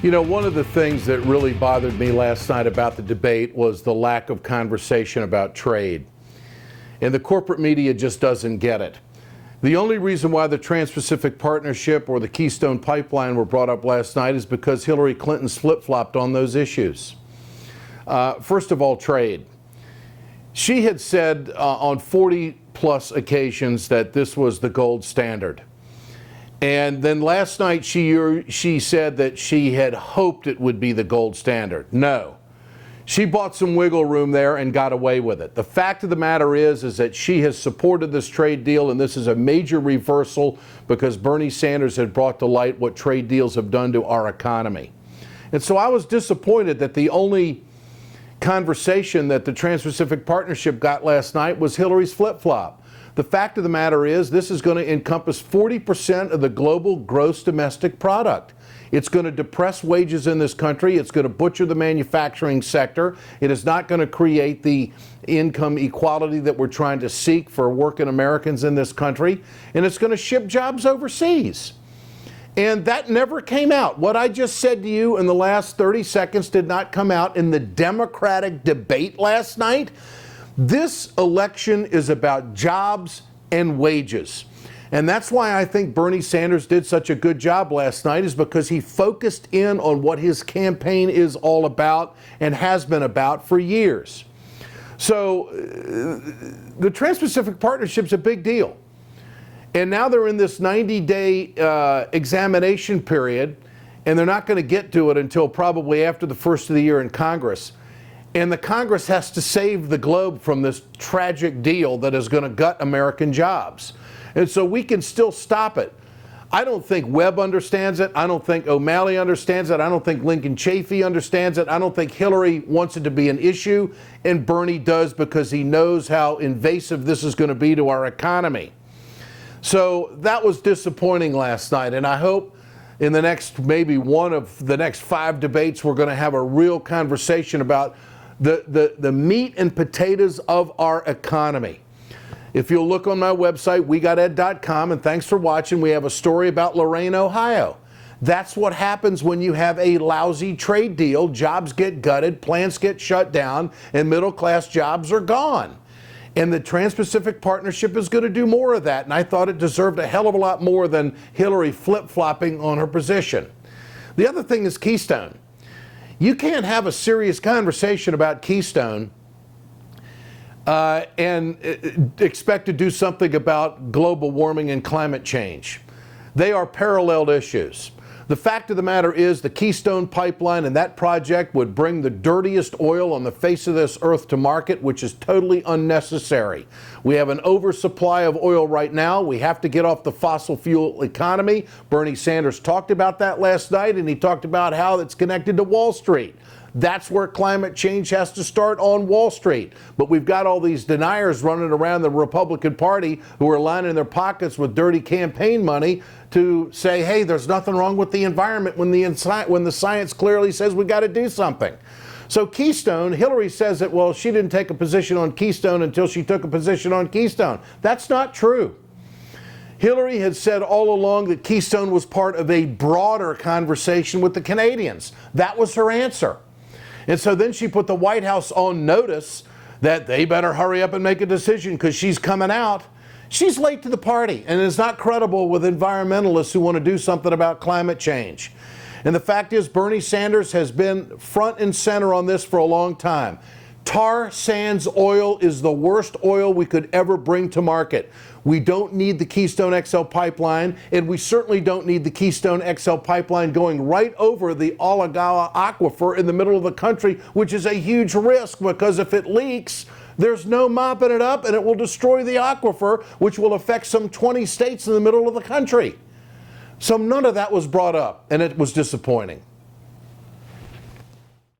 You know, one of the things that really bothered me last night about the debate was the lack of conversation about trade. And the corporate media just doesn't get it. The only reason why the Trans-Pacific Partnership or the Keystone Pipeline were brought up last night is because Hillary Clinton's flip-flopped on those issues. First of all, trade. She had said on 40-plus occasions that this was the gold standard. And then last night she said that she had hoped it would be the gold standard. No. She bought some wiggle room there and got away with it. The fact of the matter is that she has supported this trade deal, and this is a major reversal because Bernie Sanders had brought to light what trade deals have done to our economy. And so I was disappointed that the only conversation that the Trans-Pacific Partnership got last night was Hillary's flip-flop. The fact of the matter is this is going to encompass 40% of the global gross domestic product. It's going to depress wages in this country. It's going to butcher the manufacturing sector. It is not going to create the income equality that we're trying to seek for working Americans in this country. And it's going to ship jobs overseas. And that never came out. What I just said to you in the last 30 seconds did not come out in the Democratic debate last night. This election is about jobs and wages. And that's why I think Bernie Sanders did such a good job last night, is because he focused in on what his campaign is all about and has been about for years. So the Trans-Pacific Partnership's a big deal. And now they're in this 90-day examination period, and they're not going to get to it until probably after the first of the year in Congress. And the Congress has to save the globe from this tragic deal that is going to gut American jobs. And so we can still stop it. I don't think Webb understands it. I don't think O'Malley understands it. I don't think Lincoln Chafee understands it. I don't think Hillary wants it to be an issue. And Bernie does, because he knows how invasive this is going to be to our economy. So that was disappointing last night. And I hope in the next, maybe one of the next 5 debates, we're going to have a real conversation about the meat and potatoes of our economy. If you'll look on my website, wegoted.com, and thanks for watching, we have a story about Lorain, Ohio. That's what happens when you have a lousy trade deal. Jobs get gutted, plants get shut down, and middle-class jobs are gone. And the Trans-Pacific Partnership is going to do more of that, and I thought it deserved a hell of a lot more than Hillary flip-flopping on her position. The other thing is Keystone. You can't have a serious conversation about Keystone and expect to do something about global warming and climate change. They are parallel issues. The fact of the matter is the Keystone Pipeline and that project would bring the dirtiest oil on the face of this earth to market, which is totally unnecessary. We have an oversupply of oil right now. We have to get off the fossil fuel economy. Bernie Sanders talked about that last night, and he talked about how it's connected to Wall Street. That's where climate change has to start, on Wall Street. But we've got all these deniers running around the Republican Party who are lining their pockets with dirty campaign money to say, hey, there's nothing wrong with the environment when the science clearly says we got to do something. So Keystone, Hillary says that, well, she didn't take a position on Keystone until she took a position on Keystone. That's not true. Hillary had said all along that Keystone was part of a broader conversation with the Canadians. That was her answer. And so then she put the White House on notice that they better hurry up and make a decision because she's coming out. She's late to the party and is not credible with environmentalists who want to do something about climate change. And the fact is, Bernie Sanders has been front and center on this for a long time. Tar sands oil is the worst oil we could ever bring to market. We don't need the Keystone XL pipeline, and we certainly don't need the Keystone XL pipeline going right over the Olagala aquifer in the middle of the country, which is a huge risk because if it leaks, there's no mopping it up and it will destroy the aquifer, which will affect some 20 states in the middle of the country. So none of that was brought up, and it was disappointing.